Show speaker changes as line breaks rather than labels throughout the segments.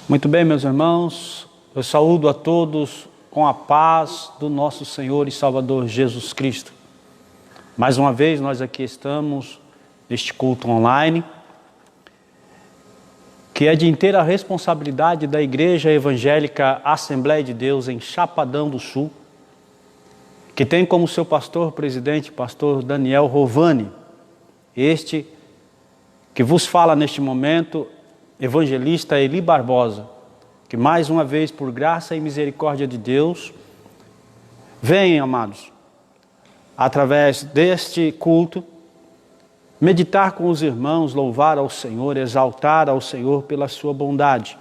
Muito bem, meus irmãos, eu saúdo a todos com a paz do nosso Senhor e Salvador Jesus Cristo. Mais uma vez nós aqui estamos neste culto online, que é de inteira responsabilidade da Igreja Evangélica Assembleia de Deus em Chapadão do Sul, que tem como seu pastor presidente, pastor Daniel Rovani, este que vos fala neste momento, evangelista Eli Barbosa, que mais uma vez, por graça e misericórdia de Deus, vem, amados, através deste culto, meditar com os irmãos, louvar ao Senhor, exaltar ao Senhor pela sua bondade.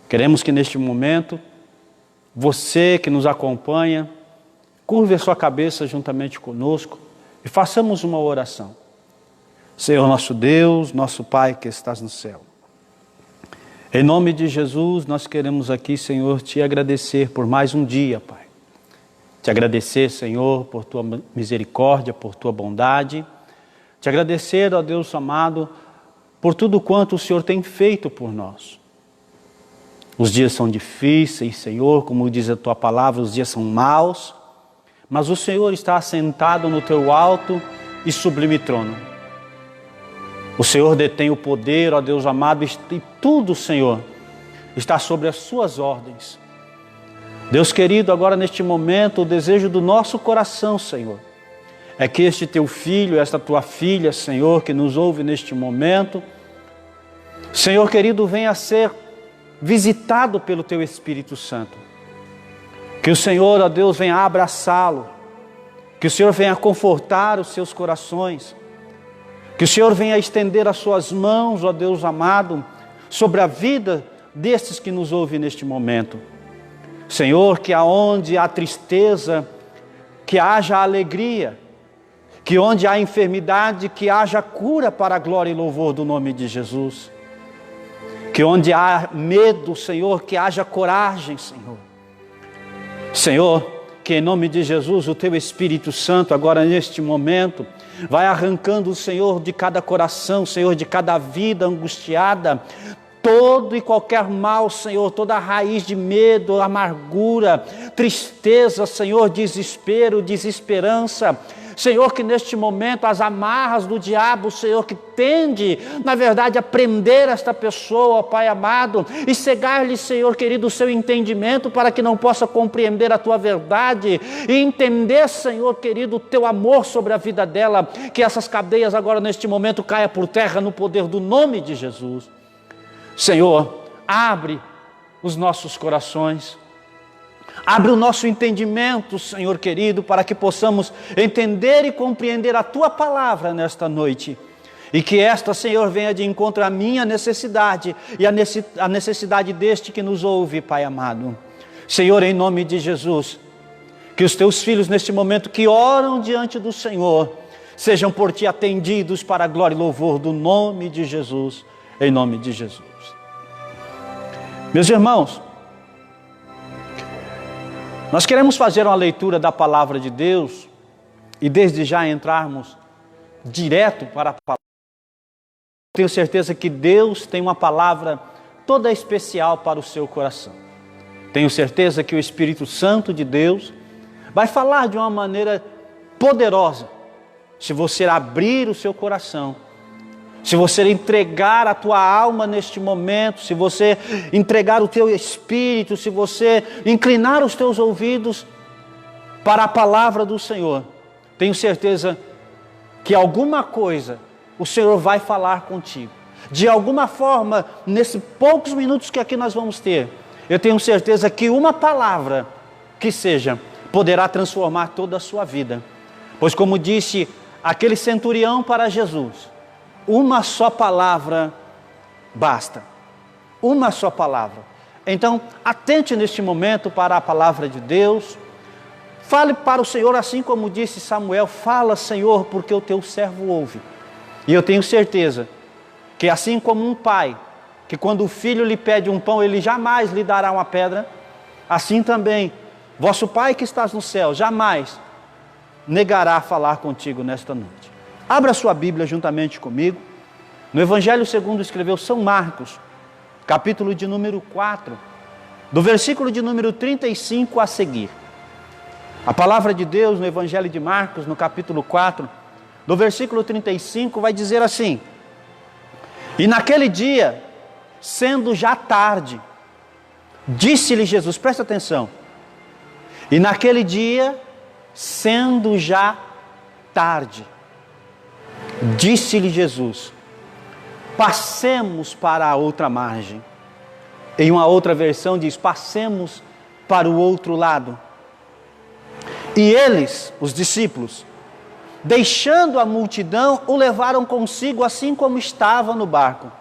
Queremos que neste momento, você que nos acompanha, curve a sua cabeça juntamente conosco e façamos uma oração. Senhor nosso Deus, nosso Pai que estás no céu. Em nome de Jesus, nós queremos aqui, Senhor, te agradecer por mais um dia, Pai. Te agradecer, Senhor, por tua misericórdia, por tua bondade. Te agradecer, ó Deus amado, por tudo quanto o Senhor tem feito por nós. Os dias são difíceis, Senhor, como diz a tua palavra, os dias são maus, mas o Senhor está assentado no teu alto e sublime trono. O Senhor detém o poder, ó Deus amado, e tudo, Senhor, está sobre as suas ordens. Deus querido, agora neste momento, o desejo do nosso coração, Senhor, é que este teu filho, esta tua filha, Senhor, que nos ouve neste momento, Senhor querido, venha a ser visitado pelo teu Espírito Santo. Que o Senhor, ó Deus, venha abraçá-lo, que o Senhor venha confortar os seus corações, que o Senhor venha estender as suas mãos, ó Deus amado, sobre a vida destes que nos ouvem neste momento. Senhor, que aonde há tristeza, que haja alegria, que onde há enfermidade, que haja cura para a glória e louvor do nome de Jesus. Que onde há medo, Senhor, que haja coragem, Senhor. Senhor, que em nome de Jesus, o teu Espírito Santo, agora neste momento, vai arrancando, Senhor, de cada coração, Senhor, de cada vida angustiada, todo e qualquer mal, Senhor, toda a raiz de medo, amargura, tristeza, Senhor, desespero, desesperança. Senhor, que neste momento as amarras do diabo, Senhor, que tende, na verdade, a prender esta pessoa, Pai amado, e cegar-lhe, Senhor querido, o seu entendimento para que não possa compreender a tua verdade e entender, Senhor querido, o teu amor sobre a vida dela, que essas cadeias agora neste momento caia por terra no poder do nome de Jesus. Senhor, abre os nossos corações, abre o nosso entendimento, Senhor querido, para que possamos entender e compreender a Tua palavra nesta noite. E que esta, Senhor, venha de encontro à minha necessidade e a necessidade deste que nos ouve, Pai amado. Senhor, em nome de Jesus, que os Teus filhos neste momento que oram diante do Senhor, sejam por Ti atendidos para a glória e louvor do nome de Jesus, em nome de Jesus. Meus irmãos, nós queremos fazer uma leitura da palavra de Deus e desde já entrarmos direto para a palavra. Tenho certeza que Deus tem uma palavra toda especial para o seu coração. Tenho certeza que o Espírito Santo de Deus vai falar de uma maneira poderosa. Se você abrir o seu coração, se você entregar a tua alma neste momento, se você entregar o teu espírito, se você inclinar os teus ouvidos para a palavra do Senhor, tenho certeza que alguma coisa o Senhor vai falar contigo. De alguma forma, nesses poucos minutos que aqui nós vamos ter, eu tenho certeza que uma palavra que seja, poderá transformar toda a sua vida. Pois como disse aquele centurião para Jesus, uma só palavra basta. Uma só palavra. Então, atente neste momento para a palavra de Deus. Fale para o Senhor, assim como disse Samuel, fala, Senhor, porque o teu servo ouve. E eu tenho certeza que assim como um pai, que quando o filho lhe pede um pão, ele jamais lhe dará uma pedra, assim também, vosso Pai que estás no céu, jamais negará falar contigo nesta noite. Abra sua Bíblia juntamente comigo, no Evangelho segundo escreveu São Marcos, capítulo de número 4, do versículo de número 35 a seguir. A palavra de Deus no Evangelho de Marcos, no capítulo 4, do versículo 35, vai dizer assim: E naquele dia, sendo já tarde, disse-lhe Jesus, presta atenção, e naquele dia, sendo já tarde, disse-lhe Jesus, passemos para a outra margem. Em uma outra versão diz, passemos para o outro lado. E eles, os discípulos, deixando a multidão, o levaram consigo assim como estava no barco.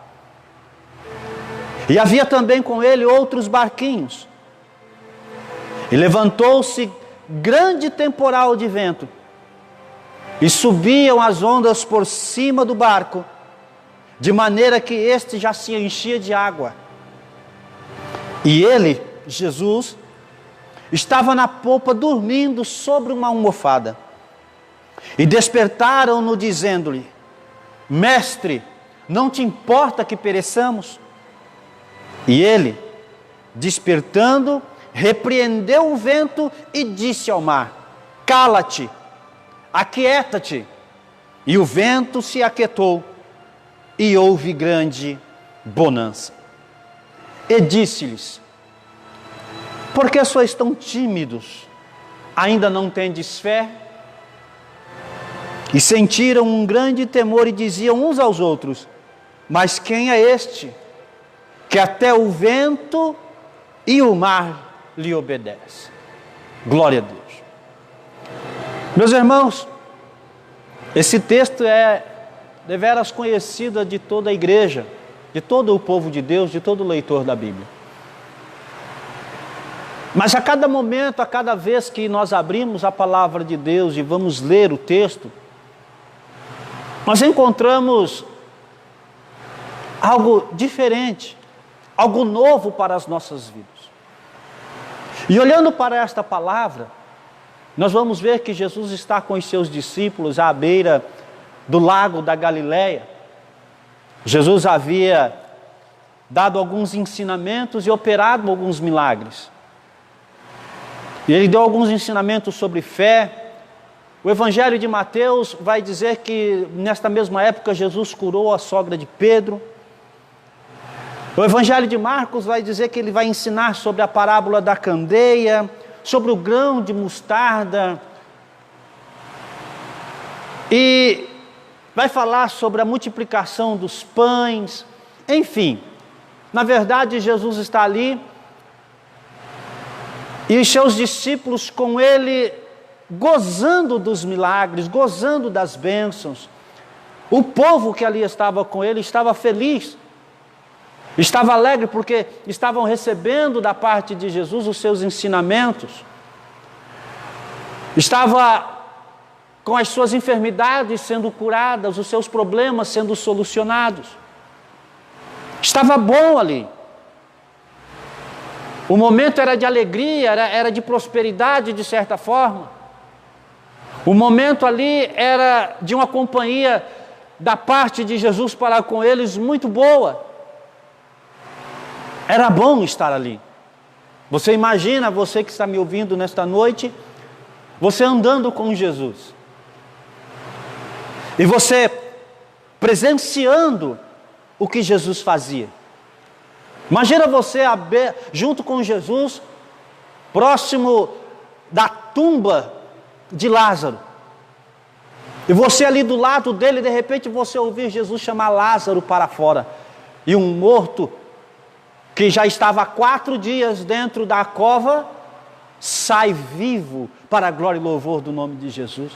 E havia também com ele outros barquinhos. E levantou-se grande temporal de vento, e subiam as ondas por cima do barco, de maneira que este já se enchia de água. E ele, Jesus, estava na popa dormindo sobre uma almofada. E despertaram-no dizendo-lhe, Mestre, não te importa que pereçamos? E ele, despertando, repreendeu o vento e disse ao mar, cala-te, aquieta-te. E o vento se aquietou, e houve grande bonança. E disse-lhes, por que sois tão tímidos? Ainda não tendes fé? E sentiram um grande temor e diziam uns aos outros, mas quem é este, que até o vento e o mar lhe obedecem? Glória a Deus. Meus irmãos, esse texto é deveras conhecido de toda a igreja, de todo o povo de Deus, de todo leitor da Bíblia. Mas a cada momento, a cada vez que nós abrimos a palavra de Deus e vamos ler o texto, nós encontramos algo diferente, algo novo para as nossas vidas. E olhando para esta palavra, nós vamos ver que Jesus está com os seus discípulos à beira do lago da Galileia. Jesus havia dado alguns ensinamentos e operado alguns milagres. E ele deu alguns ensinamentos sobre fé. O Evangelho de Mateus vai dizer que nesta mesma época Jesus curou a sogra de Pedro. O Evangelho de Marcos vai dizer que ele vai ensinar sobre a parábola da candeia, sobre o grão de mostarda. E vai falar sobre a multiplicação dos pães. Enfim, na verdade Jesus está ali e os seus discípulos com ele, gozando dos milagres, gozando das bênçãos. O povo que ali estava com ele estava feliz, estava alegre porque estavam recebendo da parte de Jesus os seus ensinamentos. Estava com as suas enfermidades sendo curadas, os seus problemas sendo solucionados. Estava bom ali. O momento era de alegria, era de prosperidade de certa forma. O momento ali era de uma companhia da parte de Jesus para com eles muito boa. Era bom estar ali. Você imagina, você que está me ouvindo nesta noite, você andando com Jesus. E você presenciando o que Jesus fazia. Imagina você junto com Jesus, próximo da tumba de Lázaro. E você ali do lado dele, de repente você ouvir Jesus chamar Lázaro para fora. E um morto que já estava há 4 dias dentro da cova, sai vivo para a glória e louvor do nome de Jesus.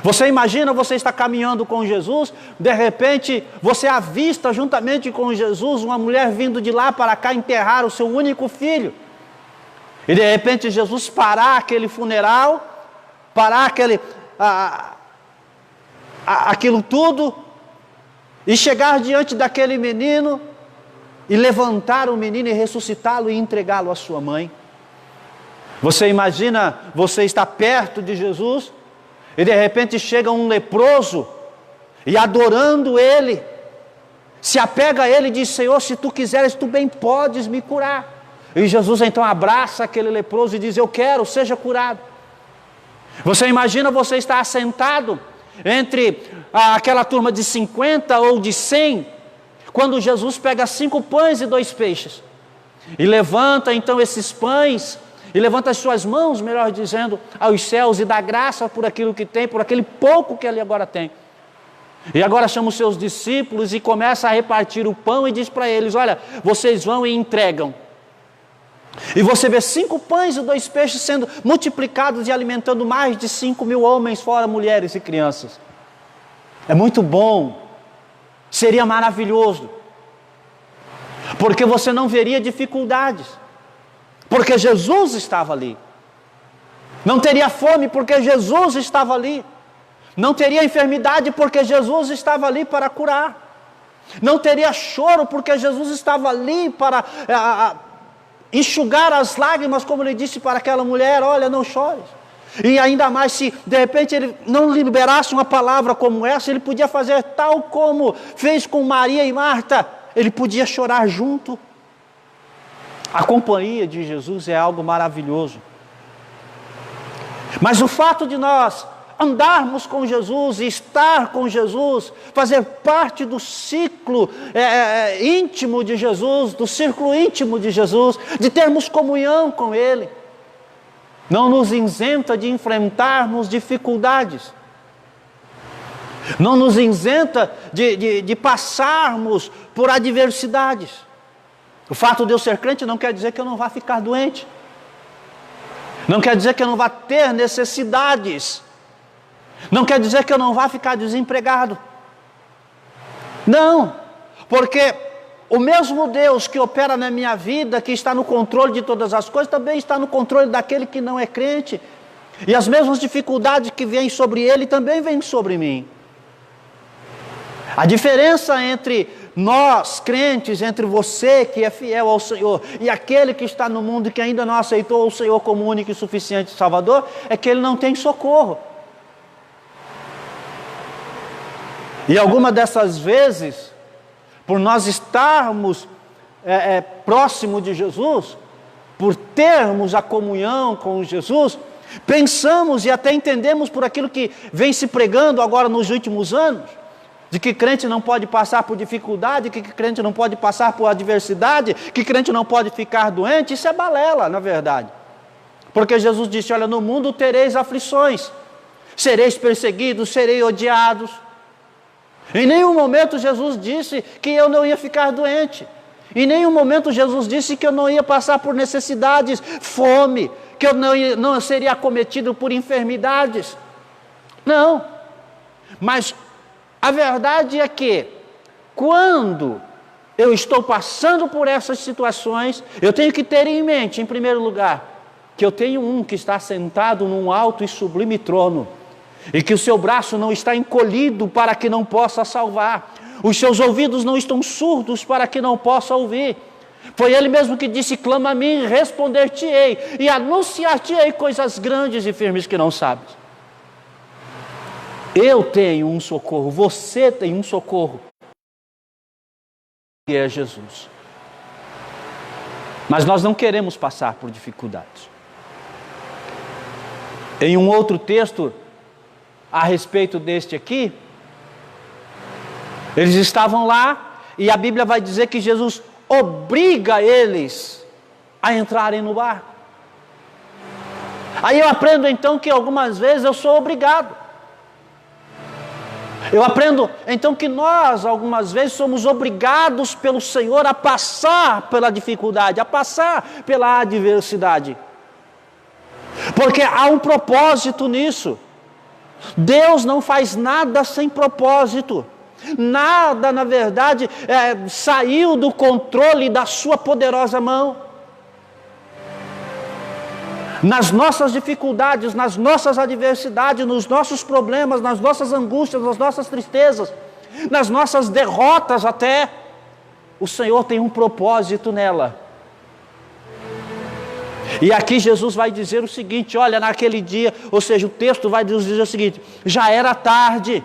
Você imagina, você está caminhando com Jesus, de repente você avista juntamente com Jesus uma mulher vindo de lá para cá enterrar o seu único filho. E de repente Jesus parar aquele funeral, parar aquilo tudo, e chegar diante daquele menino, e levantar o menino e ressuscitá-lo e entregá-lo à sua mãe. Você imagina, você está perto de Jesus, e de repente chega um leproso, e adorando ele, se apega a ele e diz: Senhor, se tu quiseres, tu bem podes me curar. E Jesus então abraça aquele leproso e diz: eu quero, seja curado. Você imagina você estar assentado entre aquela turma de 50 ou de 100, quando Jesus pega 5 pães e 2 peixes, e levanta então esses pães, e levanta as suas mãos, melhor dizendo, aos céus, e dá graça por aquilo que tem, por aquele pouco que ele agora tem. E agora chama os seus discípulos e começa a repartir o pão e diz para eles: olha, vocês vão e entregam. E você vê 5 pães e 2 peixes sendo multiplicados e alimentando mais de 5.000 homens, fora mulheres e crianças. É muito bom, seria maravilhoso, porque você não veria dificuldades, porque Jesus estava ali. Não teria fome, porque Jesus estava ali. Não teria enfermidade, porque Jesus estava ali para curar. Não teria choro, porque Jesus estava ali para enxugar as lágrimas, como ele disse para aquela mulher: olha, não chores. E ainda mais, se de repente ele não liberasse uma palavra como essa, ele podia fazer tal como fez com Maria e Marta, ele podia chorar junto. A companhia de Jesus é algo maravilhoso. Mas o fato de nós andarmos com Jesus e estar com Jesus, fazer parte do ciclo íntimo de Jesus, do círculo íntimo de Jesus, de termos comunhão com Ele, não nos isenta de enfrentarmos dificuldades, não nos isenta de passarmos por adversidades. O fato de eu ser crente não quer dizer que eu não vá ficar doente, não quer dizer que eu não vá ter necessidades, não quer dizer que eu não vá ficar desempregado. Não, porque o mesmo Deus que opera na minha vida, que está no controle de todas as coisas, também está no controle daquele que não é crente. E as mesmas dificuldades que vêm sobre ele também vêm sobre mim. A diferença entre nós, crentes, entre você que é fiel ao Senhor e aquele que está no mundo e que ainda não aceitou o Senhor como único e suficiente Salvador, é que ele não tem socorro. E alguma dessas vezes, por nós estarmos próximo de Jesus, por termos a comunhão com Jesus, pensamos e até entendemos por aquilo que vem se pregando agora nos últimos anos, de que crente não pode passar por dificuldade, que crente não pode passar por adversidade, que crente não pode ficar doente. Isso é balela, na verdade. Porque Jesus disse: olha, no mundo tereis aflições, sereis perseguidos, sereis odiados. Em nenhum momento Jesus disse que eu não ia ficar doente. Em nenhum momento Jesus disse que eu não ia passar por necessidades, fome, que eu não seria acometido por enfermidades. Não. Mas a verdade é que, quando eu estou passando por essas situações, eu tenho que ter em mente, em primeiro lugar, que eu tenho um que está sentado num alto e sublime trono, e que o seu braço não está encolhido para que não possa salvar, os seus ouvidos não estão surdos para que não possa ouvir. Foi ele mesmo que disse: clama a mim, responder-te-ei, e anunciar-te-ei coisas grandes e firmes que não sabes. Eu tenho um socorro, você tem um socorro, que é Jesus. Mas nós não queremos passar por dificuldades. Em um outro texto a respeito deste aqui, eles estavam lá e a Bíblia vai dizer que Jesus obriga eles a entrarem no barco. Aí eu aprendo então que algumas vezes eu sou obrigado. Eu aprendo então que nós algumas vezes somos obrigados pelo Senhor a passar pela dificuldade, a passar pela adversidade. Porque há um propósito nisso. Deus não faz nada sem propósito. Nada, na verdade, saiu do controle da sua poderosa mão. Nas nossas dificuldades, nas nossas adversidades, nos nossos problemas, nas nossas angústias, nas nossas tristezas, nas nossas derrotas até, o Senhor tem um propósito nela. E aqui Jesus vai dizer o seguinte, olha, naquele dia, ou seja, o texto vai dizer o seguinte: já era tarde.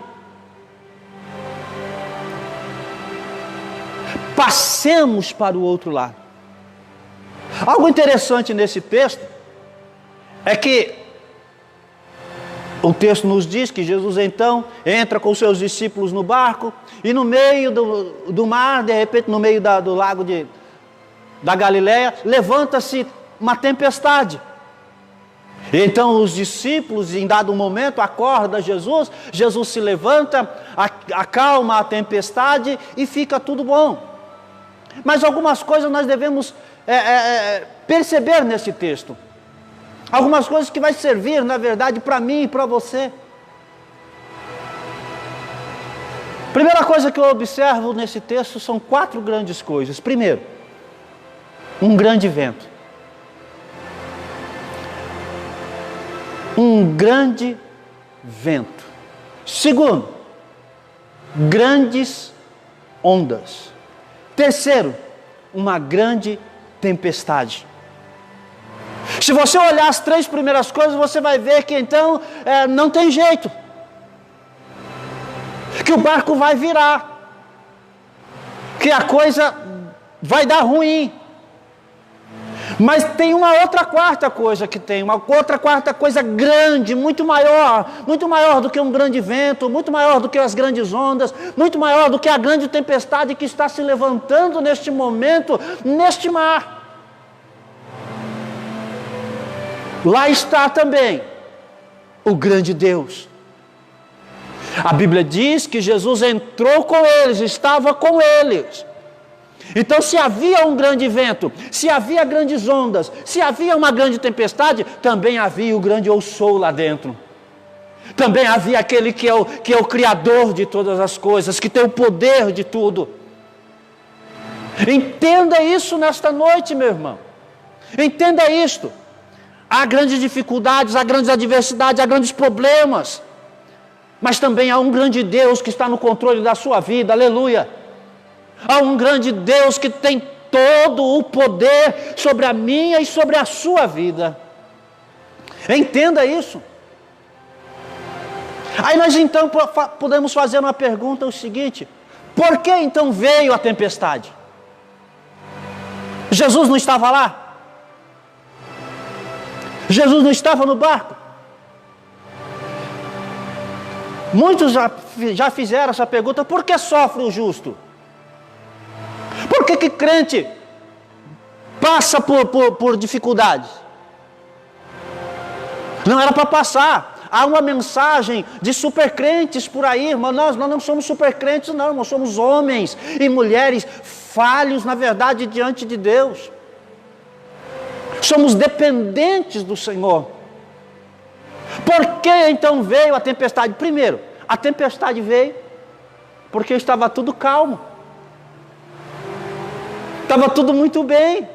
Passemos para o outro lado. Algo interessante nesse texto é que o texto nos diz que Jesus então entra com seus discípulos no barco e no meio do mar, de repente no meio do lago da Galileia, levanta-se uma tempestade. Então os discípulos, em dado momento, acordam Jesus, Jesus se levanta, acalma a tempestade e fica tudo bom. Mas algumas coisas nós devemos perceber nesse texto. Algumas coisas que vai servir, na verdade, para mim e para você. Primeira coisa que eu observo nesse texto são 4 grandes coisas. Primeiro, um grande vento. Um grande vento. Segundo, grandes ondas. Terceiro, uma grande tempestade. Se você olhar as 3 primeiras coisas, você vai ver que então não tem jeito. Que o barco vai virar. Que a coisa vai dar ruim. Mas tem uma outra quarta coisa que tem, uma outra quarta coisa grande, muito maior do que um grande vento, muito maior do que as grandes ondas, muito maior do que a grande tempestade que está se levantando neste momento, neste mar. Lá está também o grande Deus. A Bíblia diz que Jesus entrou com eles, estava com eles. Então, se havia um grande vento, se havia grandes ondas, se havia uma grande tempestade, também havia o grande Eu Sou lá dentro. Também havia aquele que é o Criador de todas as coisas, que tem o poder de tudo. Entenda isso nesta noite, meu irmão. Entenda isto. Há grandes dificuldades, há grandes adversidades, há grandes problemas. Mas também há um grande Deus que está no controle da sua vida, aleluia. Há um grande Deus que tem todo o poder sobre a minha e sobre a sua vida. Entenda isso. Aí nós então podemos fazer uma pergunta, o seguinte: por que então veio a tempestade? Jesus não estava lá? Jesus não estava no barco? Muitos já fizeram essa pergunta: por que sofre o justo? Por que crente passa por dificuldades? Não era para passar. Há uma mensagem de supercrentes por aí, irmão. Nós não somos supercrentes, não. Nós somos homens e mulheres falhos, na verdade, diante de Deus. Somos dependentes do Senhor. Por que então veio a tempestade? Primeiro, a tempestade veio porque estava tudo calmo. Estava tudo muito bem.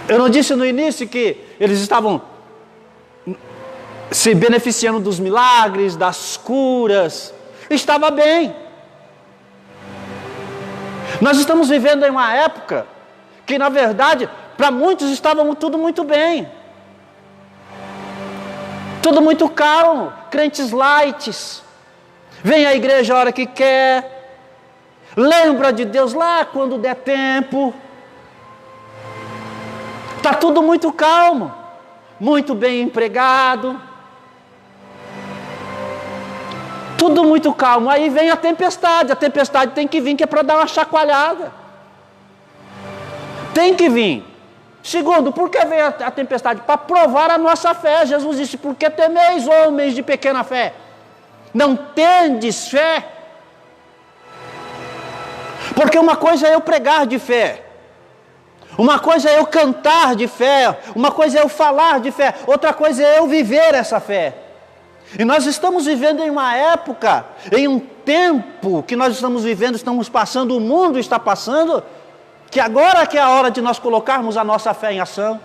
Eu não disse no início que eles estavam se beneficiando dos milagres, das curas. Estava bem. Nós estamos vivendo em uma época que, na verdade, para muitos estava tudo muito bem. Tudo muito calmo. Crentes lights. Vem à igreja a hora que quer. Lembra de Deus lá quando der tempo. Está tudo muito calmo. Muito bem empregado. Tudo muito calmo. Aí vem a tempestade. A tempestade tem que vir, que é para dar uma chacoalhada. Tem que vir. Segundo, por que veio a tempestade? Para provar a nossa fé. Jesus disse: por que temeis, homens de pequena fé? Não tendes fé? Porque uma coisa é eu pregar de fé. Uma coisa é eu cantar de fé. Uma coisa é eu falar de fé. Outra coisa é eu viver essa fé. E nós estamos vivendo em uma época, em um tempo que nós estamos vivendo, estamos passando, o mundo está passando, que agora que é a hora de nós colocarmos a nossa fé em ação.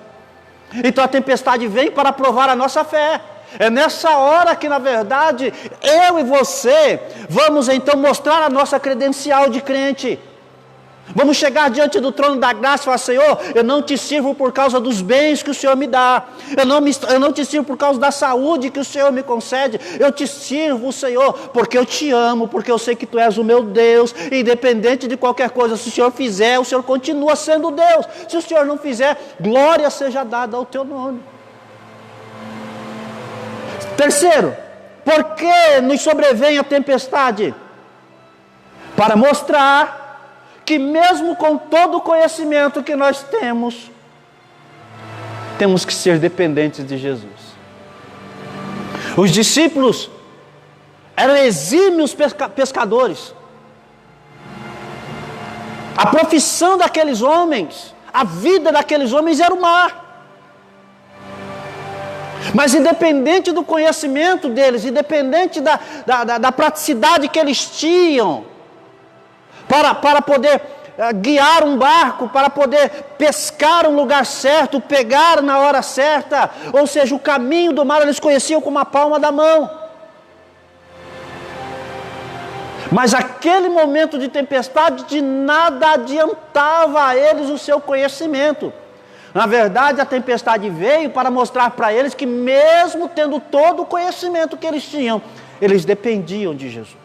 Então a tempestade vem para provar a nossa fé. É nessa hora que, na verdade, eu e você vamos então mostrar a nossa credencial de crente. Vamos chegar diante do trono da graça e falar: Senhor, eu não te sirvo por causa dos bens que o Senhor me dá. Eu não te sirvo por causa da saúde que o Senhor me concede. Eu te sirvo, Senhor, porque eu te amo, porque eu sei que Tu és o meu Deus. Independente de qualquer coisa, se o Senhor fizer, o Senhor continua sendo Deus. Se o Senhor não fizer, glória seja dada ao Teu nome. Terceiro, por que nos sobrevém a tempestade? Para mostrar que mesmo com todo o conhecimento que nós temos, temos que ser dependentes de Jesus. Os discípulos eram exímios pescadores. A profissão daqueles homens, a vida daqueles homens era o mar. Mas independente do conhecimento deles, independente da praticidade que eles tinham, para poder guiar um barco, para poder pescar um lugar certo, pegar na hora certa, ou seja, o caminho do mar eles conheciam como a palma da mão. Mas aquele momento de tempestade, de nada adiantava a eles o seu conhecimento. Na verdade, a tempestade veio para mostrar para eles que mesmo tendo todo o conhecimento que eles tinham, eles dependiam de Jesus.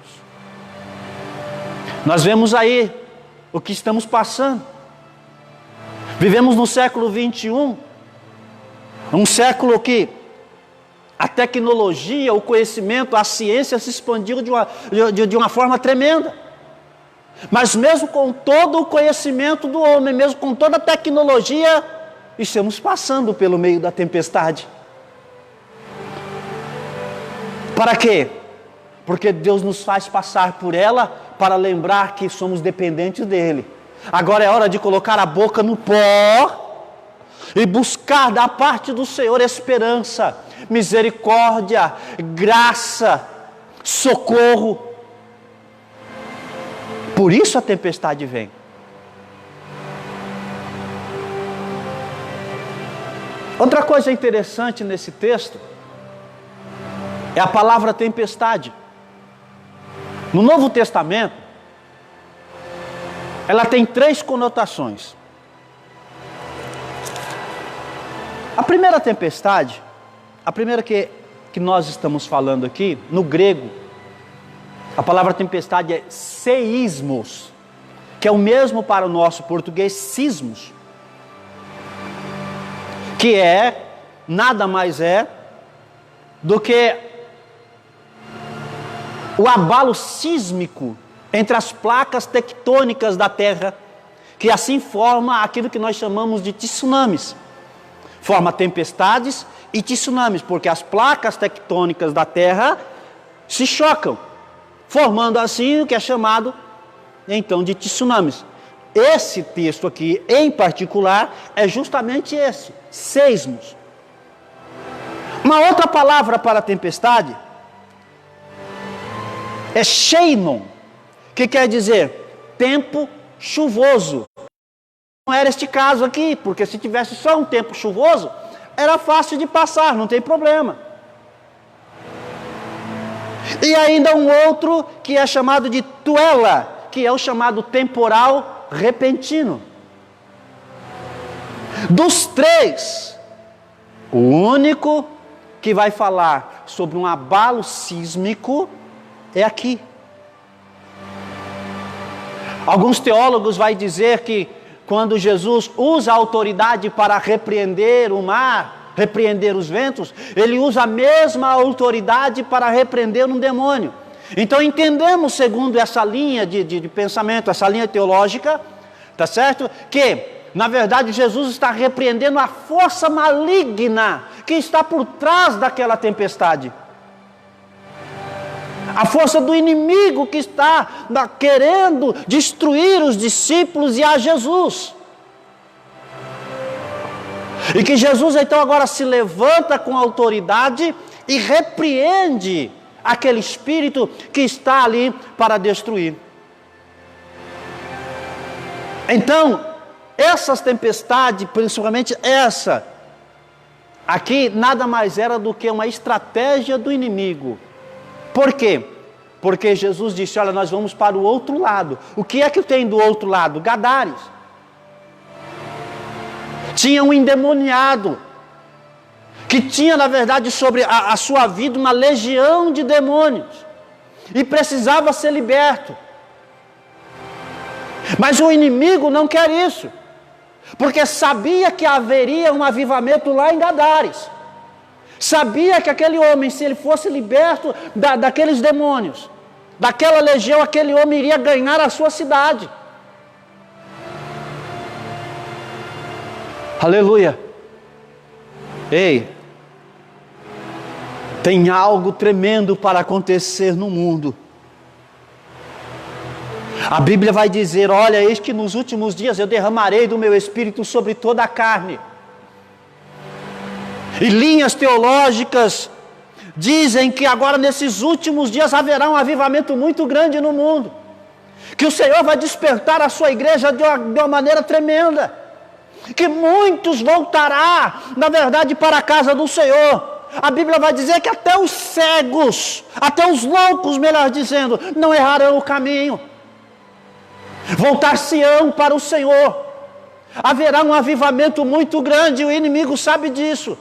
Nós vemos aí o que estamos passando. Vivemos no século 21, um século que a tecnologia, o conhecimento, a ciência se expandiu de uma forma tremenda. Mas mesmo com todo o conhecimento do homem, mesmo com toda a tecnologia, estamos passando pelo meio da tempestade. Para quê? Porque Deus nos faz passar por ela para lembrar que somos dependentes dEle. Agora é hora de colocar a boca no pó e buscar da parte do Senhor esperança, misericórdia, graça, socorro. Por isso a tempestade vem. Outra coisa interessante nesse texto é a palavra tempestade. No Novo Testamento, ela tem 3 conotações. A primeira tempestade, a primeira que nós estamos falando aqui, no grego, a palavra tempestade é seismos, que é o mesmo para o nosso português sismos, que nada mais é do que o abalo sísmico entre as placas tectônicas da Terra, que assim forma aquilo que nós chamamos de tsunamis. Forma tempestades e tsunamis, porque as placas tectônicas da Terra se chocam, formando assim o que é chamado então de tsunamis. Esse texto aqui, em particular, é justamente esse, seismos. Uma outra palavra para tempestade é Sheinon, que quer dizer tempo chuvoso. Não era este caso aqui, porque se tivesse só um tempo chuvoso, era fácil de passar, não tem problema. E ainda um outro que é chamado de Tuela, que é o chamado temporal repentino. Dos 3, o único que vai falar sobre um abalo sísmico é aqui. Alguns teólogos vão dizer que quando Jesus usa a autoridade para repreender o mar, repreender os ventos, ele usa a mesma autoridade para repreender um demônio. Então entendemos, segundo essa linha de pensamento, essa linha teológica, tá certo? Que, na verdade, Jesus está repreendendo a força maligna que está por trás daquela tempestade. A força do inimigo que está querendo destruir os discípulos e a Jesus. E que Jesus então agora se levanta com autoridade e repreende aquele espírito que está ali para destruir. Então, essas tempestades, principalmente essa, aqui nada mais era do que uma estratégia do inimigo. Por quê? Porque Jesus disse, olha, nós vamos para o outro lado. O que é que tem do outro lado? Gadares. Tinha um endemoniado, que tinha, na verdade, sobre a sua vida uma legião de demônios, e precisava ser liberto. Mas o inimigo não quer isso, porque sabia que haveria um avivamento lá em Gadares. Sabia que aquele homem, se ele fosse liberto daqueles demônios, daquela legião, aquele homem iria ganhar a sua cidade. Aleluia. Ei, tem algo tremendo para acontecer no mundo. A Bíblia vai dizer, olha, eis que nos últimos dias eu derramarei do meu Espírito sobre toda a carne. E linhas teológicas dizem que agora nesses últimos dias haverá um avivamento muito grande no mundo. Que o Senhor vai despertar a sua igreja de uma maneira tremenda. Que muitos voltará, na verdade, para a casa do Senhor. A Bíblia vai dizer que até os cegos, até os loucos, melhor dizendo, não errarão o caminho. Voltar-se-ão para o Senhor. Haverá um avivamento muito grande, o inimigo sabe disso.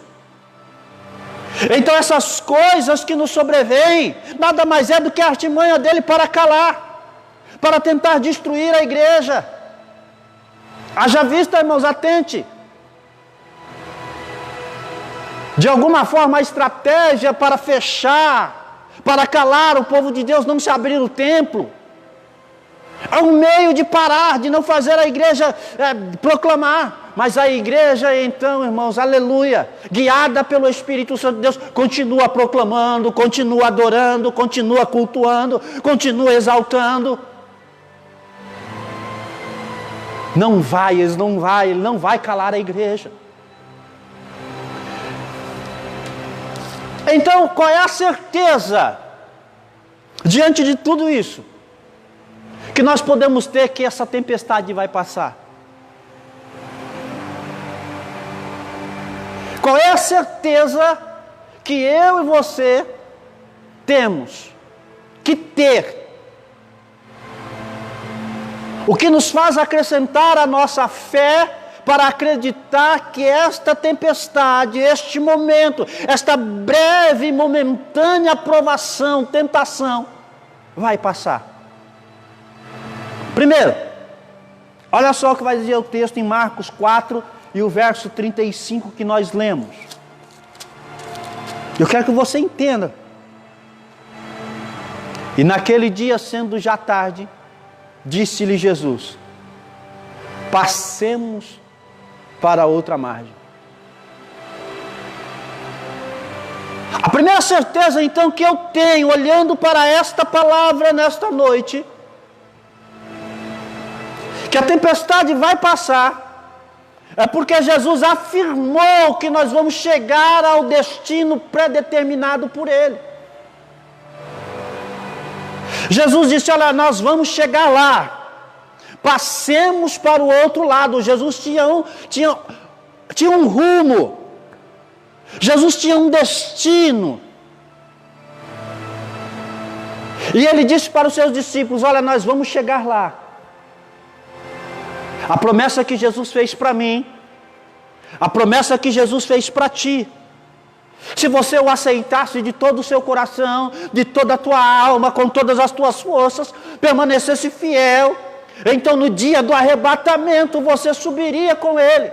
Então essas coisas que nos sobrevêm, nada mais é do que a artimanha dele para calar, para tentar destruir a igreja. Haja vista, irmãos, atente. De alguma forma a estratégia para fechar, para calar o povo de Deus, não se abrir o templo, é um meio de parar, de não fazer a igreja proclamar. Mas a igreja então, irmãos, aleluia, guiada pelo Espírito Santo de Deus, continua proclamando, continua adorando, continua cultuando, continua exaltando. Ele não vai calar a igreja. Então, qual é a certeza, diante de tudo isso, que nós podemos ter que essa tempestade vai passar? Qual é a certeza que eu e você temos que ter? O que nos faz acrescentar a nossa fé para acreditar que esta tempestade, este momento, esta breve, momentânea provação, tentação, vai passar. Primeiro, olha só o que vai dizer o texto em Marcos 4 e o verso 35 que nós lemos. Eu quero que você entenda. E naquele dia, sendo já tarde, disse-lhe Jesus, passemos para outra margem. A primeira certeza então que eu tenho, olhando para esta palavra nesta noite, que a tempestade vai passar, é porque Jesus afirmou que nós vamos chegar ao destino predeterminado por Ele. Jesus disse, olha, nós vamos chegar lá, passemos para o outro lado. Jesus tinha um rumo, Jesus tinha um destino. E Ele disse para os seus discípulos, olha, nós vamos chegar lá. A promessa que Jesus fez para mim, a promessa que Jesus fez para ti, se você o aceitasse de todo o seu coração, de toda a tua alma, com todas as tuas forças, permanecesse fiel, então no dia do arrebatamento você subiria com Ele.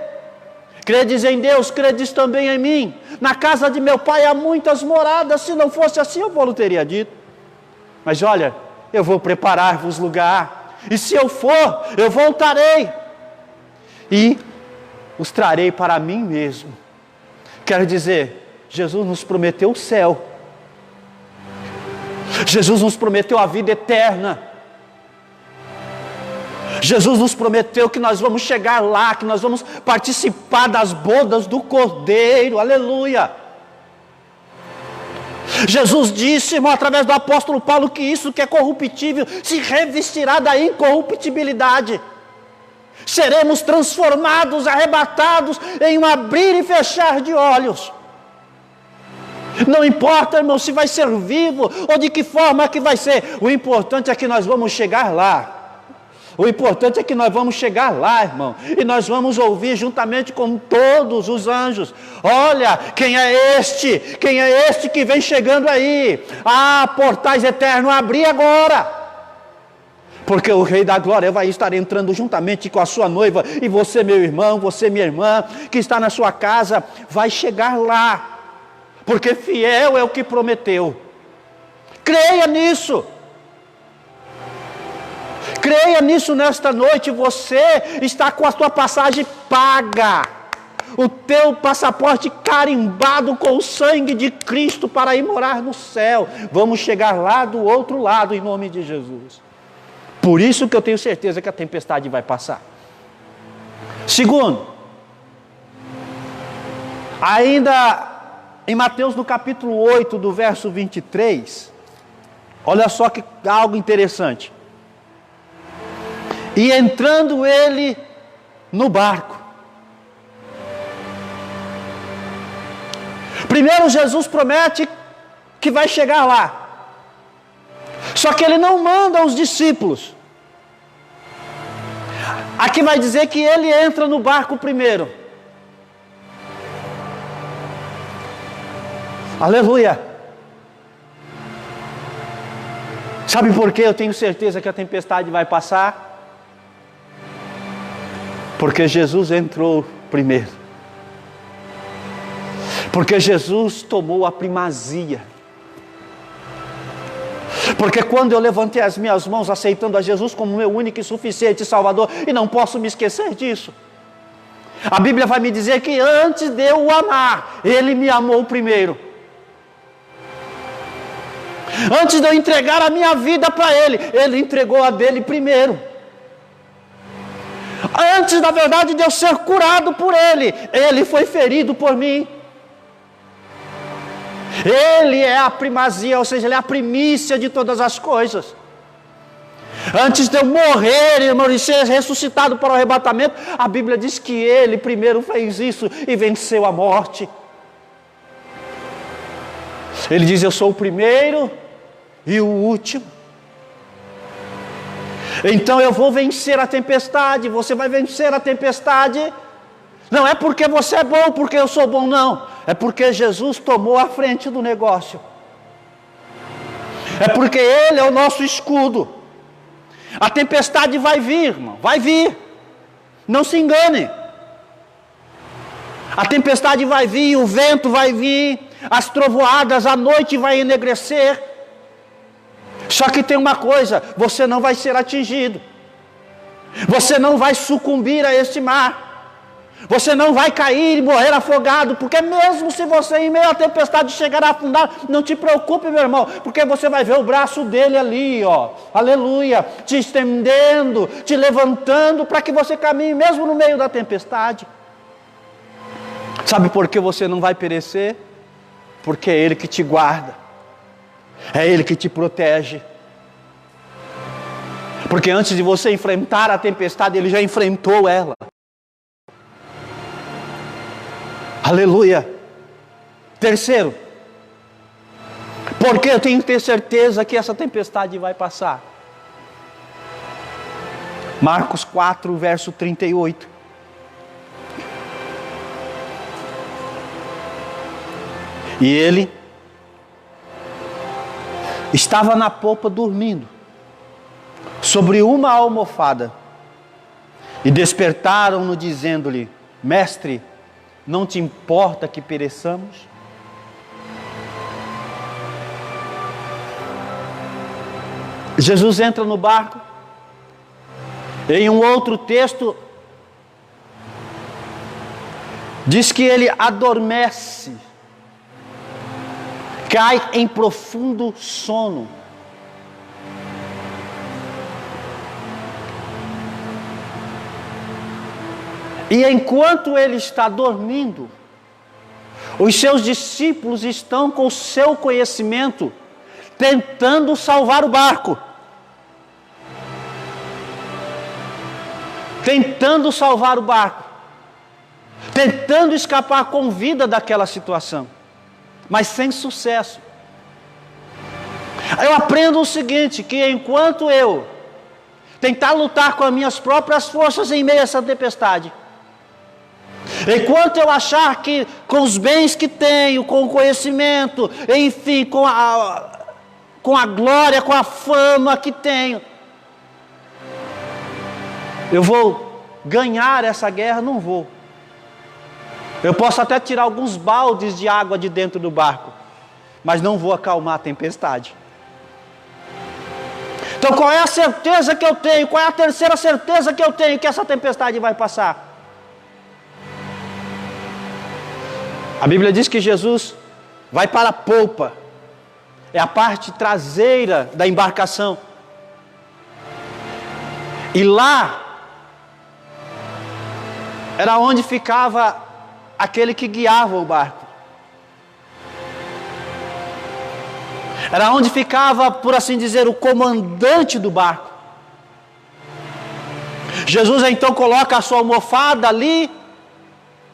Credes em Deus, credes também em mim. Na casa de meu Pai há muitas moradas, se não fosse assim eu vou teria dito. Mas olha, eu vou preparar-vos lugar, e se eu for, eu voltarei, e os trarei para mim mesmo. Quero dizer, Jesus nos prometeu o céu, Jesus nos prometeu a vida eterna, Jesus nos prometeu que nós vamos chegar lá, que nós vamos participar das bodas do Cordeiro, aleluia. Jesus disse, irmão, através do apóstolo Paulo, que isso que é corruptível se revestirá da incorruptibilidade. Seremos transformados, arrebatados em um abrir e fechar de olhos. Não importa, irmão, se vai ser vivo ou de que forma que vai ser. O importante é que nós vamos chegar lá. O importante é que nós vamos chegar lá, irmão, e nós vamos ouvir juntamente com todos os anjos: olha, quem é este? Quem é este que vem chegando aí? Ah, portais eternos, abri agora! Porque o Rei da Glória vai estar entrando juntamente com a sua noiva, e você, meu irmão, você, minha irmã, que está na sua casa, vai chegar lá, porque fiel é o que prometeu. Creia nisso. Creia nisso nesta noite. Você está com a sua passagem paga, o teu passaporte carimbado com o sangue de Cristo para ir morar no céu. Vamos chegar lá do outro lado em nome de Jesus. Por isso que eu tenho certeza que a tempestade vai passar. Segundo, ainda em Mateus no capítulo 8 do verso 23, olha só que algo interessante. E entrando ele no barco. Primeiro Jesus promete que vai chegar lá. Só que ele não manda os discípulos. Aqui vai dizer que ele entra no barco primeiro. Aleluia. Sabe por que eu tenho certeza que a tempestade vai passar? Porque Jesus entrou primeiro. Porque Jesus tomou a primazia. Porque quando eu levantei as minhas mãos aceitando a Jesus como meu único e suficiente Salvador, e não posso me esquecer disso, a Bíblia vai me dizer que antes de eu o amar, Ele me amou primeiro. Antes de eu entregar a minha vida para Ele, Ele entregou a dele primeiro. Antes, na verdade, de eu ser curado por Ele, Ele foi ferido por mim. Ele é a primazia, ou seja, Ele é a primícia de todas as coisas. Antes de eu morrer, irmão, e ser ressuscitado para o arrebatamento, a Bíblia diz que Ele primeiro fez isso e venceu a morte. Ele diz: eu sou o primeiro e o último. Então eu vou vencer a tempestade. Você vai vencer a tempestade. Não é porque você é bom, porque eu sou bom, não. É porque Jesus tomou a frente do negócio. É porque Ele é o nosso escudo. A tempestade vai vir, irmão, vai vir. Não se engane. A tempestade vai vir, o vento vai vir, as trovoadas, a noite vai enegrecer. Só que tem uma coisa: você não vai ser atingido. Você não vai sucumbir a este mar. Você não vai cair e morrer afogado, porque mesmo se você em meio à tempestade chegar a afundar, não te preocupe, meu irmão, porque você vai ver o braço dele ali, ó, aleluia, te estendendo, te levantando, para que você caminhe mesmo no meio da tempestade. Sabe por que você não vai perecer? Porque é Ele que te guarda, é Ele que te protege. Porque antes de você enfrentar a tempestade, Ele já enfrentou ela. Aleluia. Terceiro, porque eu tenho que ter certeza que essa tempestade vai passar. Marcos 4, verso 38. E ele estava na popa dormindo, sobre uma almofada, e despertaram-no dizendo-lhe: Mestre, não te importa que pereçamos? Jesus entra no barco. Em um outro texto, diz que ele adormece, cai em profundo sono. E enquanto ele está dormindo, os seus discípulos estão com o seu conhecimento tentando salvar o barco. Tentando salvar o barco. Tentando escapar com vida daquela situação. mas sem sucesso. Eu aprendo o seguinte, que enquanto eu tentar lutar com as minhas próprias forças em meio a essa tempestade, enquanto eu achar que com os bens que tenho, com o conhecimento, enfim, com a glória, com a fama que tenho, eu vou ganhar essa guerra, não vou. Eu posso até tirar alguns baldes de água de dentro do barco, mas não vou acalmar a tempestade. Então qual é a certeza que eu tenho? Qual é a terceira certeza que eu tenho que essa tempestade vai passar? A Bíblia diz que Jesus vai para a polpa, é a parte traseira da embarcação. E lá era onde ficava aquele que guiava o barco. Era onde ficava, por assim dizer, o comandante do barco. Jesus então coloca a sua almofada ali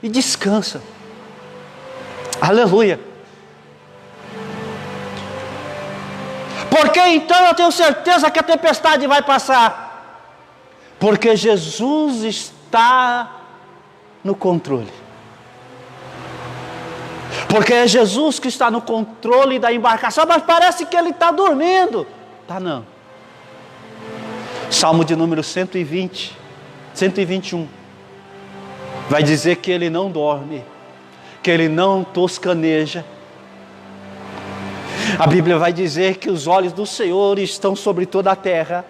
e descansa. Aleluia. Por que então eu tenho certeza que a tempestade vai passar? Porque Jesus está no controle. Porque é Jesus que está no controle da embarcação, mas parece que ele está dormindo. Tá não. Salmo de número 121, vai dizer que ele não dorme, que ele não toscaneja. A Bíblia vai dizer que os olhos do Senhor estão sobre toda a terra.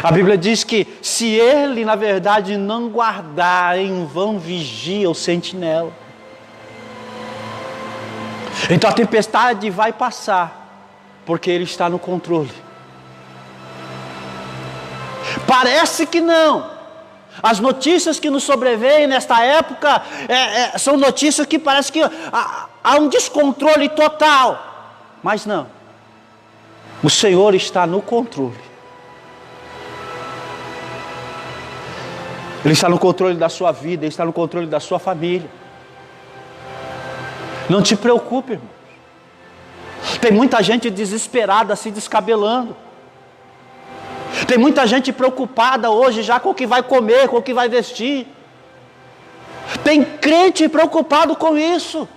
A Bíblia diz que se ele, na verdade, não guardar, em vão vigia o sentinela. Então a tempestade vai passar, porque ele está no controle. Parece que não. As notícias que nos sobrevêm nesta época são notícias que parece que há um descontrole total. Mas não. O Senhor está no controle. Ele está no controle da sua vida, Ele está no controle da sua família. Não te preocupe, irmão. Tem muita gente desesperada, se descabelando. Tem muita gente preocupada hoje já com o que vai comer, com o que vai vestir. Tem crente preocupado com isso.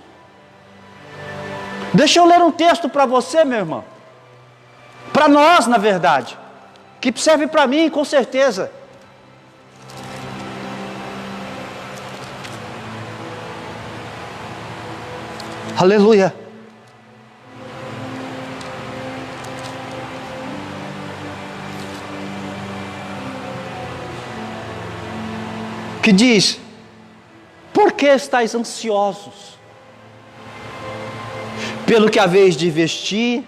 Deixa eu ler um texto para você, meu irmão. Para nós, na verdade. Que serve para mim, com certeza. Aleluia. Que diz: por que estáis ansiosos? Pelo que haveis de vestir,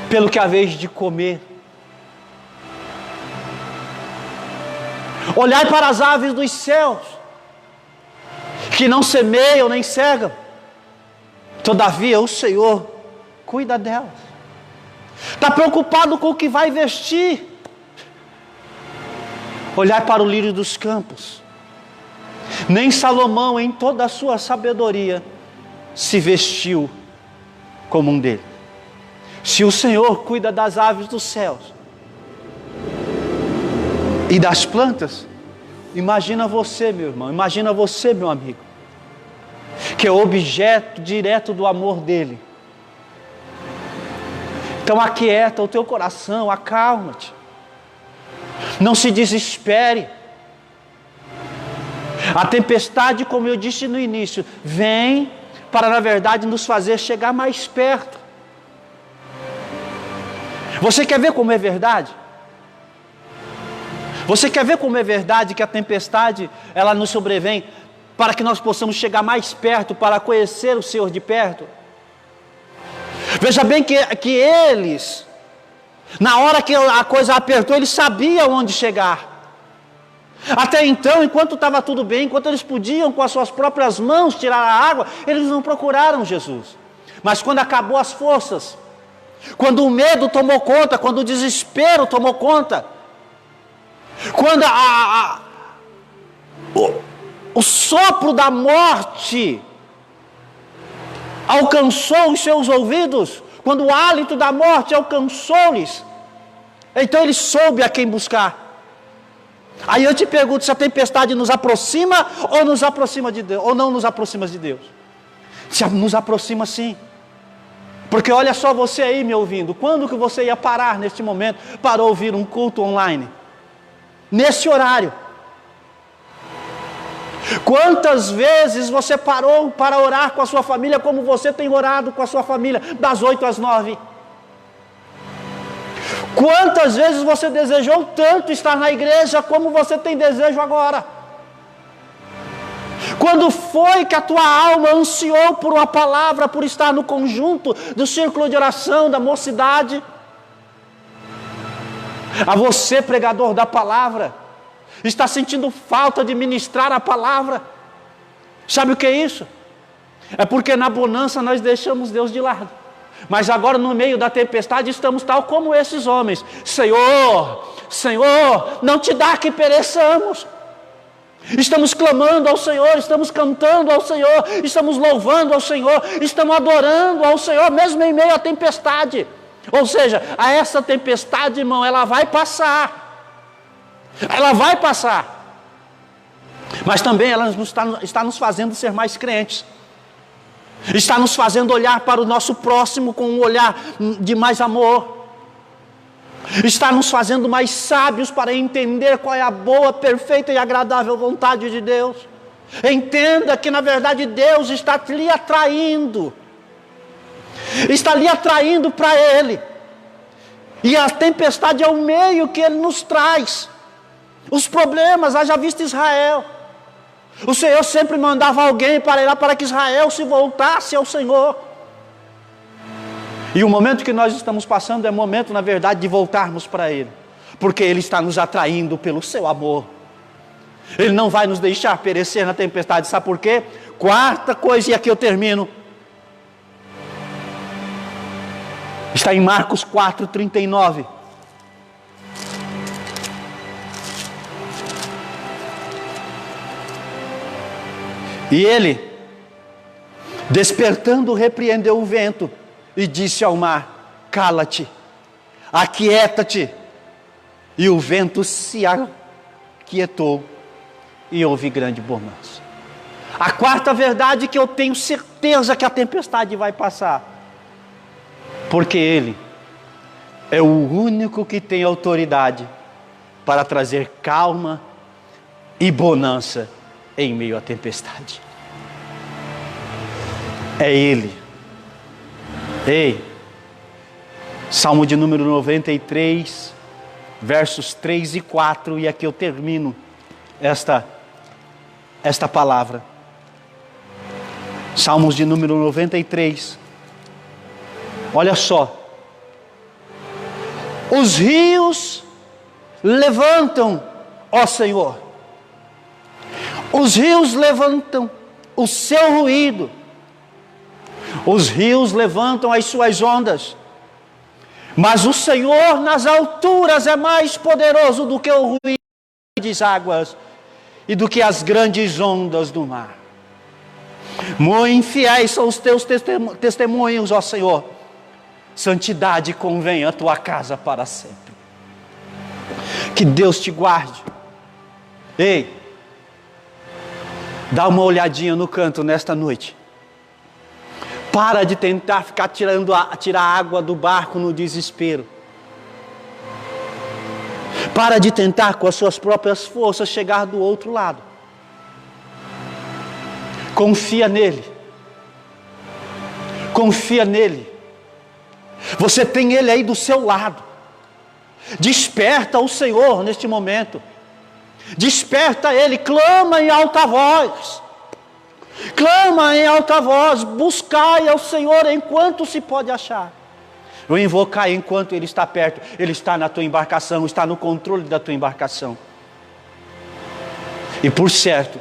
pelo que haveis de comer. Olhai para as aves dos céus, que não semeiam nem cegam, todavia o Senhor cuida delas. Está preocupado com o que vai vestir? Olhai para o lírio dos campos, nem Salomão em toda a sua sabedoria se vestiu como um dele. Se o Senhor cuida das aves dos céus e das plantas, imagina você, meu irmão, imagina você, meu amigo, que é objeto direto do amor dele. Então aquieta o teu coração, acalma-te, não se desespere. A tempestade, como eu disse no início, vem para, na verdade, nos fazer chegar mais perto. Você quer ver como é verdade? Você quer ver como é verdade que a tempestade, ela nos sobrevém para que nós possamos chegar mais perto, para conhecer o Senhor de perto? Veja bem que eles, na hora que a coisa apertou, eles sabiam onde chegar. Até então, enquanto estava tudo bem, enquanto eles podiam com as suas próprias mãos tirar a água, eles não procuraram Jesus. Mas quando acabou as forças, quando o medo tomou conta, quando o desespero tomou conta, quando o sopro da morte alcançou os seus ouvidos, quando o hálito da morte alcançou-lhes, então ele soube a quem buscar. Aí eu te pergunto, se a tempestade nos aproxima ou nos aproxima de Deus, ou não nos aproxima de Deus? Se nos aproxima, sim. Porque olha só você aí me ouvindo, quando que você ia parar neste momento para ouvir um culto online? Nesse horário. Quantas vezes você parou para orar com a sua família, como você tem orado com a sua família, das 8 às 9? Quantas vezes você desejou tanto estar na igreja, como você tem desejo agora? Quando foi que a tua alma ansiou por uma palavra, por estar no conjunto do círculo de oração da mocidade? A você, pregador da palavra, está sentindo falta de ministrar a palavra? Sabe o que é isso? É porque na bonança nós deixamos Deus de lado, mas agora no meio da tempestade estamos tal como esses homens. Senhor, Senhor, não te dá que pereçamos. Estamos clamando ao Senhor, estamos cantando ao Senhor, estamos louvando ao Senhor, estamos adorando ao Senhor, mesmo em meio à tempestade. Ou seja, a essa tempestade, irmão, ela vai passar. Ela vai passar. Mas também ela está nos fazendo ser mais crentes. Está nos fazendo olhar para o nosso próximo com um olhar de mais amor. Está nos fazendo mais sábios para entender qual é a boa, perfeita e agradável vontade de Deus. Entenda que na verdade Deus está lhe atraindo. Está lhe atraindo para Ele. E a tempestade é o meio que Ele nos traz. Os problemas, haja visto Israel. O Senhor sempre mandava alguém para ir lá para que Israel se voltasse ao Senhor. E o momento que nós estamos passando é o momento, na verdade, de voltarmos para Ele. Porque Ele está nos atraindo pelo seu amor. Ele não vai nos deixar perecer na tempestade. Sabe por quê? Quarta coisa, e aqui eu termino. Está em Marcos 4:39. E ele, despertando, repreendeu o vento e disse ao mar: cala-te, aquieta-te. E o vento se aquietou e houve grande bonança. A quarta verdade que eu tenho certeza que a tempestade vai passar, porque Ele é o único que tem autoridade para trazer calma e bonança em meio à tempestade. É Ele. Ei, Salmo de número 93, versos 3 e 4, e aqui eu termino esta palavra. Salmos de número 93. Olha só. Os rios levantam, ó Senhor. Os rios levantam o seu ruído. Os rios levantam as suas ondas. Mas o Senhor nas alturas é mais poderoso do que o ruído das águas e do que as grandes ondas do mar. Muito fiéis são os teus testemunhos, ó Senhor. Santidade convém à tua casa para sempre. Que Deus te guarde. Ei, dá uma olhadinha no canto nesta noite. Para de tentar ficar tirar água do barco no desespero. Para de tentar com as suas próprias forças chegar do outro lado. Confia nele. Confia nele. Você tem Ele aí do seu lado. Desperta o Senhor neste momento. Desperta Ele, clama em alta voz. Clama em alta voz, buscai ao Senhor enquanto se pode achar. O invocar enquanto Ele está perto. Ele está na tua embarcação, está no controle da tua embarcação. E por certo,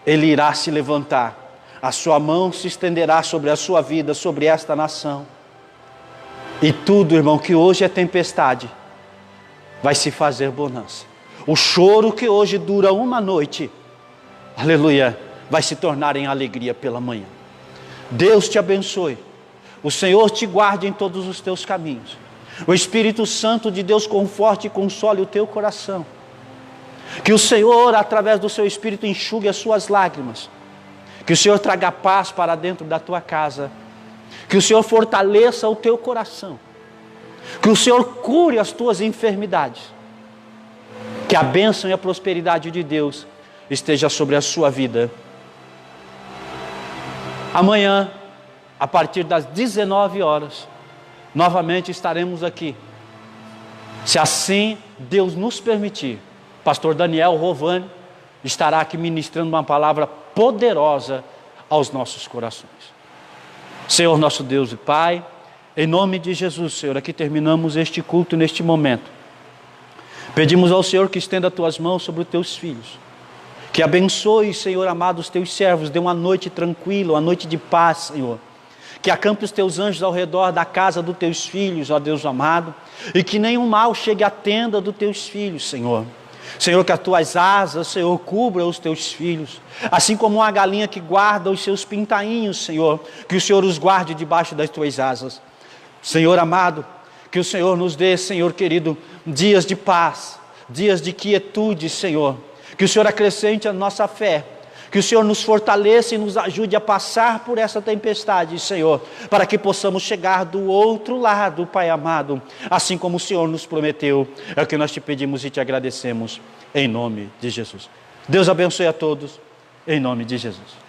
Ele irá se levantar. A sua mão se estenderá sobre a sua vida, sobre esta nação. E tudo, irmão, que hoje é tempestade, vai se fazer bonança. O choro que hoje dura uma noite, aleluia, vai se tornar em alegria pela manhã. Deus te abençoe. O Senhor te guarde em todos os teus caminhos. O Espírito Santo de Deus conforte e console o teu coração. Que o Senhor, através do seu Espírito, enxugue as suas lágrimas. Que o Senhor traga paz para dentro da tua casa. Que o Senhor fortaleça o teu coração. Que o Senhor cure as tuas enfermidades. Que a bênção e a prosperidade de Deus esteja sobre a sua vida. Amanhã, a partir das 19 horas, novamente estaremos aqui. Se assim Deus nos permitir, pastor Daniel Rovani estará aqui ministrando uma palavra poderosa aos nossos corações. Senhor nosso Deus e Pai, em nome de Jesus, Senhor, aqui terminamos este culto neste momento. Pedimos ao Senhor que estenda as tuas mãos sobre os teus filhos. Que abençoe, Senhor amado, os teus servos, dê uma noite tranquila, uma noite de paz, Senhor. Que acampe os teus anjos ao redor da casa dos teus filhos, ó Deus amado, e que nenhum mal chegue à tenda dos teus filhos, Senhor. Senhor, que as tuas asas, Senhor, cubra os teus filhos, assim como uma galinha que guarda os seus pintainhos, Senhor, que o Senhor os guarde debaixo das tuas asas. Senhor amado, que o Senhor nos dê, Senhor querido, dias de paz, dias de quietude, Senhor. Que o Senhor acrescente a nossa fé, que o Senhor nos fortaleça e nos ajude a passar por essa tempestade, Senhor, para que possamos chegar do outro lado, Pai amado, assim como o Senhor nos prometeu. É o que nós te pedimos e te agradecemos, em nome de Jesus. Deus abençoe a todos, em nome de Jesus.